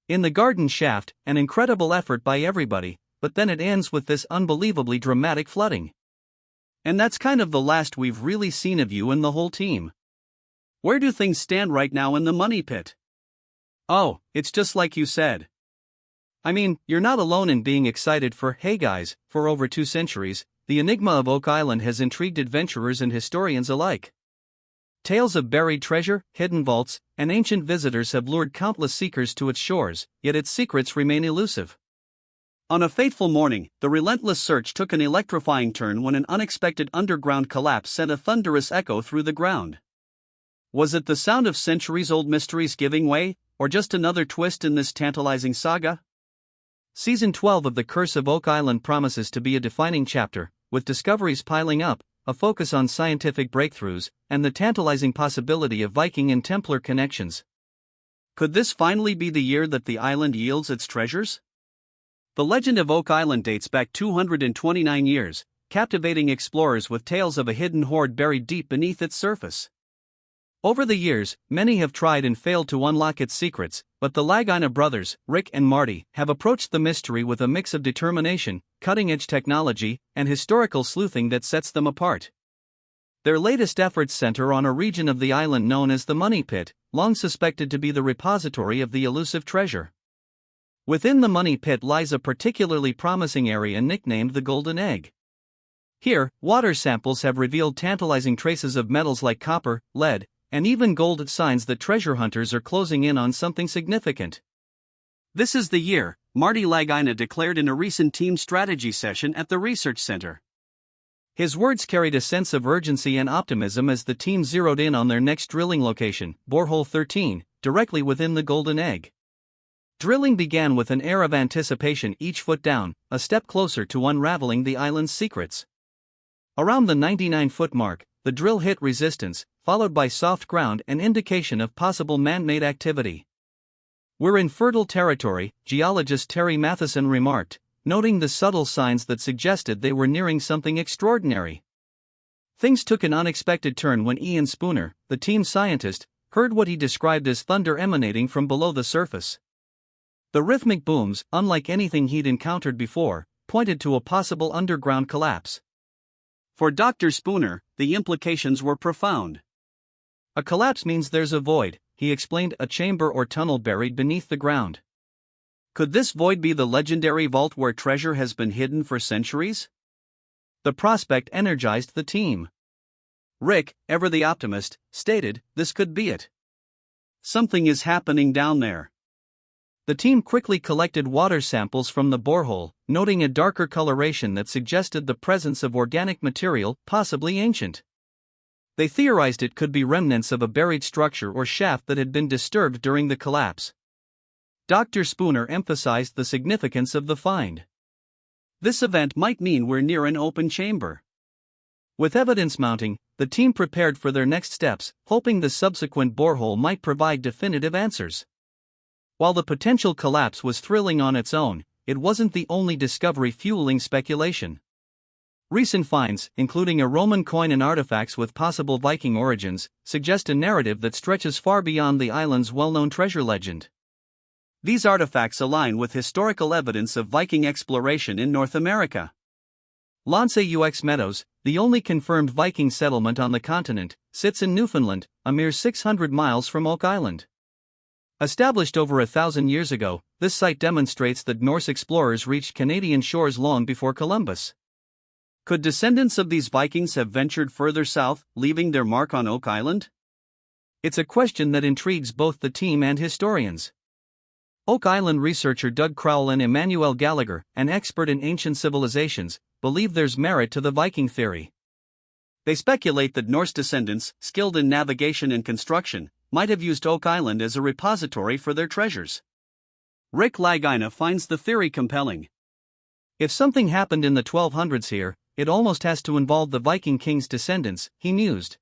In the garden shaft, an incredible effort by everybody, but then it ends with this unbelievably dramatic flooding. And that's kind of the last we've really seen of you and the whole team. Where do things stand right now in the money pit? Oh, it's just like you said. I mean, you're not alone in being excited for, hey guys, for over 2 centuries, the enigma of Oak Island has intrigued adventurers and historians alike. Tales of buried treasure, hidden vaults, and ancient visitors have lured countless seekers to its shores, yet its secrets remain elusive. On a fateful morning, the relentless search took an electrifying turn when an unexpected underground collapse sent a thunderous echo through the ground. Was it the sound of centuries-old mysteries giving way, or just another twist in this tantalizing saga? Season 12 of The Curse of Oak Island promises to be a defining chapter, with discoveries piling up, a focus on scientific breakthroughs, and the tantalizing possibility of Viking and Templar connections. Could this finally be the year that the island yields its treasures? The legend of Oak Island dates back 229 years, captivating explorers with tales of a hidden hoard buried deep beneath its surface. Over the years, many have tried and failed to unlock its secrets, but the Lagina brothers, Rick and Marty, have approached the mystery with a mix of determination, cutting-edge technology, and historical sleuthing that sets them apart. Their latest efforts center on a region of the island known as the Money Pit, long suspected to be the repository of the elusive treasure. Within the Money Pit lies a particularly promising area nicknamed the Golden Egg. Here, water samples have revealed tantalizing traces of metals like copper, lead, and even gold, signs that treasure hunters are closing in on something significant. This is the year, Marty Lagina declared in a recent team strategy session at the research center. His words carried a sense of urgency and optimism as the team zeroed in on their next drilling location, Borehole 13, directly within the Golden Egg. Drilling began with an air of anticipation, each foot down, a step closer to unraveling the island's secrets. Around the 99-foot mark, the drill hit resistance, followed by soft ground, an indication of possible man-made activity. "We're in fertile territory," geologist Terry Matheson remarked, noting the subtle signs that suggested they were nearing something extraordinary. Things took an unexpected turn when Ian Spooner, the team scientist, heard what he described as thunder emanating from below the surface. The rhythmic booms, unlike anything he'd encountered before, pointed to a possible underground collapse. For Dr. Spooner, the implications were profound. "A collapse means there's a void," he explained, "a chamber or tunnel buried beneath the ground." Could this void be the legendary vault where treasure has been hidden for centuries? The prospect energized the team. Rick, ever the optimist, stated, "This could be it. Something is happening down there." The team quickly collected water samples from the borehole, noting a darker coloration that suggested the presence of organic material, possibly ancient. They theorized it could be remnants of a buried structure or shaft that had been disturbed during the collapse. Dr. Spooner emphasized the significance of the find. This event might mean we're near an open chamber. With evidence mounting, the team prepared for their next steps, hoping the subsequent borehole might provide definitive answers. While the potential collapse was thrilling on its own, it wasn't the only discovery fueling speculation. Recent finds, including a Roman coin and artifacts with possible Viking origins, suggest a narrative that stretches far beyond the island's well-known treasure legend. These artifacts align with historical evidence of Viking exploration in North America. L'Anse aux Meadows, the only confirmed Viking settlement on the continent, sits in Newfoundland, a mere 600 miles from Oak Island. Established over 1,000 years ago, this site demonstrates that Norse explorers reached Canadian shores long before Columbus. Could descendants of these Vikings have ventured further south, leaving their mark on Oak Island? It's a question that intrigues both the team and historians. Oak Island researcher Doug Crowell and Emmanuel Gallagher, an expert in ancient civilizations, believe there's merit to the Viking theory. They speculate that Norse descendants, skilled in navigation and construction, might have used Oak Island as a repository for their treasures. Rick Lagina finds the theory compelling. "If something happened in the 1200s here, it almost has to involve the Viking king's descendants," he mused.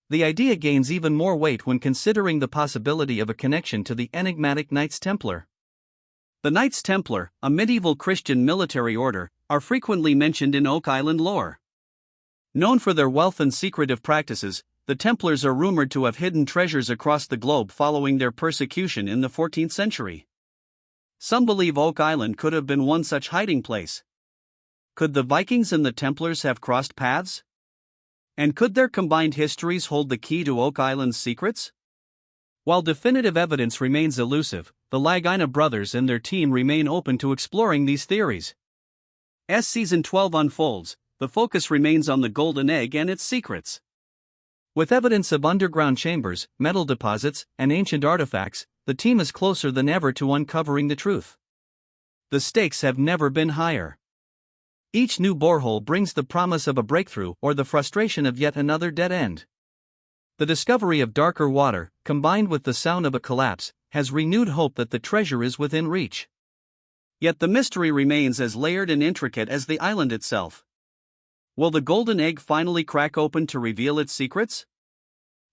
The idea gains even more weight when considering the possibility of a connection to the enigmatic Knights Templar. The Knights Templar, a medieval Christian military order, are frequently mentioned in Oak Island lore. Known for their wealth and secretive practices, the Templars are rumored to have hidden treasures across the globe following their persecution in the 14th century. Some believe Oak Island could have been one such hiding place. Could the Vikings and the Templars have crossed paths? And could their combined histories hold the key to Oak Island's secrets? While definitive evidence remains elusive, the Lagina brothers and their team remain open to exploring these theories. As Season 12 unfolds, the focus remains on the Golden Egg and its secrets. With evidence of underground chambers, metal deposits, and ancient artifacts, the team is closer than ever to uncovering the truth. The stakes have never been higher. Each new borehole brings the promise of a breakthrough or the frustration of yet another dead end. The discovery of darker water, combined with the sound of a collapse, has renewed hope that the treasure is within reach. Yet the mystery remains as layered and intricate as the island itself. Will the Golden Egg finally crack open to reveal its secrets?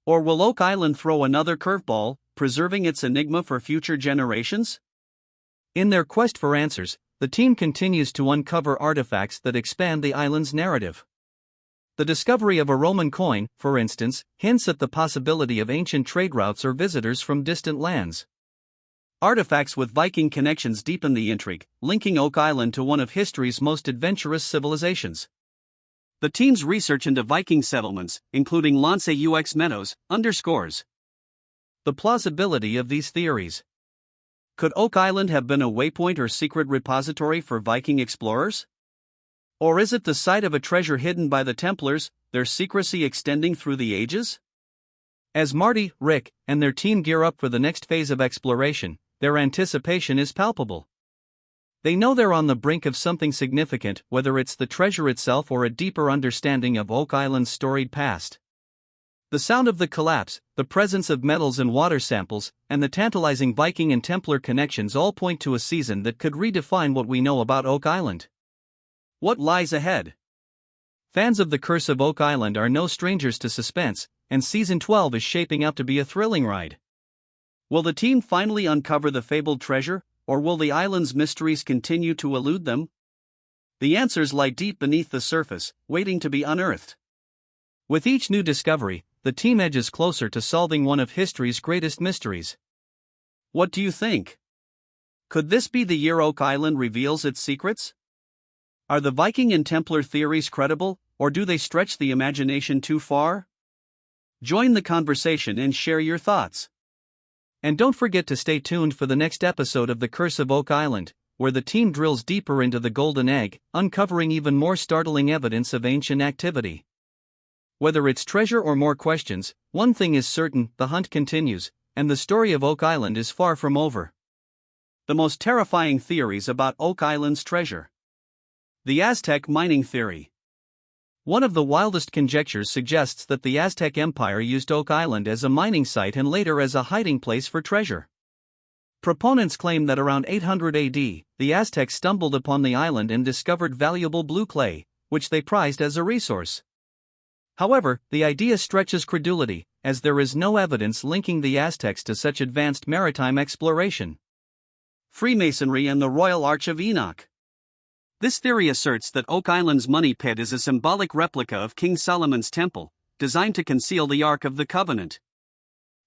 Or will Oak Island throw another curveball, preserving its enigma for future generations? In their quest for answers, the team continues to uncover artifacts that expand the island's narrative. The discovery of a Roman coin, for instance, hints at the possibility of ancient trade routes or visitors from distant lands. Artifacts with Viking connections deepen the intrigue, linking Oak Island to one of history's most adventurous civilizations. The team's research into Viking settlements, including Lance UX Meadows, underscores the plausibility of these theories. Could Oak Island have been a waypoint or secret repository for Viking explorers? Or is it the site of a treasure hidden by the Templars, their secrecy extending through the ages? As Marty, Rick, and their team gear up for the next phase of exploration, their anticipation is palpable. They know they're on the brink of something significant, whether it's the treasure itself or a deeper understanding of Oak Island's storied past. The sound of the collapse, the presence of metals and water samples, and the tantalizing Viking and Templar connections all point to a season that could redefine what we know about Oak Island. What lies ahead? Fans of The Curse of Oak Island are no strangers to suspense, and Season 12 is shaping up to be a thrilling ride. Will the team finally uncover the fabled treasure, or will the island's mysteries continue to elude them? The answers lie deep beneath the surface, waiting to be unearthed. With each new discovery, the team edges closer to solving one of history's greatest mysteries. What do you think? Could this be the year Oak Island reveals its secrets? Are the Viking and Templar theories credible, or do they stretch the imagination too far? Join the conversation and share your thoughts. And don't forget to stay tuned for the next episode of The Curse of Oak Island, where the team drills deeper into the Golden Egg, uncovering even more startling evidence of ancient activity. Whether it's treasure or more questions, one thing is certain: the hunt continues, and the story of Oak Island is far from over. The most terrifying theories about Oak Island's treasure. The Aztec mining theory. One of the wildest conjectures suggests that the Aztec Empire used Oak Island as a mining site and later as a hiding place for treasure. Proponents claim that around 800 AD, the Aztecs stumbled upon the island and discovered valuable blue clay, which they prized as a resource. However, the idea stretches credulity, as there is no evidence linking the Aztecs to such advanced maritime exploration. Freemasonry and the Royal Arch of Enoch. This theory asserts that Oak Island's money pit is a symbolic replica of King Solomon's temple, designed to conceal the Ark of the Covenant.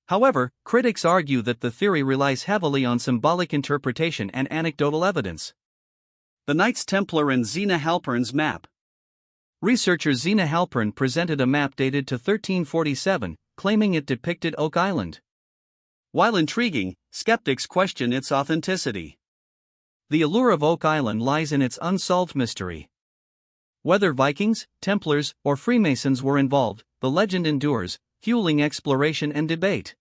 However, critics argue that the theory relies heavily on symbolic interpretation and anecdotal evidence. The Knights Templar and Zena Halpern's map. Researcher Zena Halpern presented a map dated to 1347, claiming it depicted Oak Island. While intriguing, skeptics question its authenticity. The allure of Oak Island lies in its unsolved mystery. Whether Vikings, Templars, or Freemasons were involved, the legend endures, fueling exploration and debate.